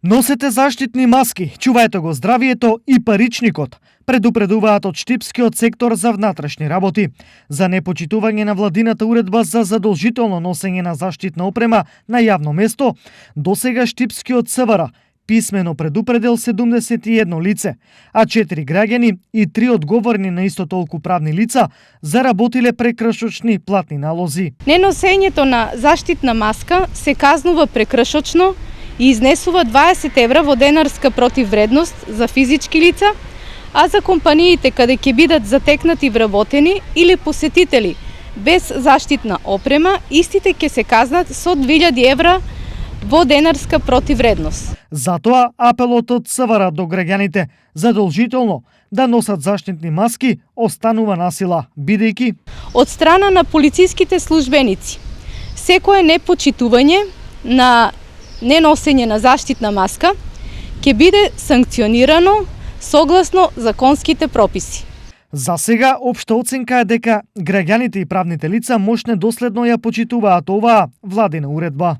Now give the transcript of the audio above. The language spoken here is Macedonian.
Носете заштитни маски, чувајте го здравието и паричникот, предупредуваат од Штипскиот сектор за внатрешни работи. За непочитување на владината уредба за задолжително носење на заштитна опрема на јавно место, досега Штипскиот СВР писмено предупредил 71 лице, а 4 граѓани и 3 одговорни на исто толку правни лица заработиле прекршочни платни налози. Неносењето на заштитна маска се казнува прекршочно и изнесува 20 евра во денарска противвредност за физички лица, а за компаниите каде ќе бидат затекнати вработени или посетители без заштитна опрема, истите ќе се казнат со 2000 евра во денарска противвредност. Затоа апелот од СВР до граѓаните задолжително да носат заштитни маски останува на сила, бидејќи од страна на полициските службеници секое непочитување на неносење на заштитна маска ќе биде санкционирано согласно законските прописи. За сега општа оценка е дека граѓаните и правните лица мошне доследно ја почитуваат оваа владина уредба.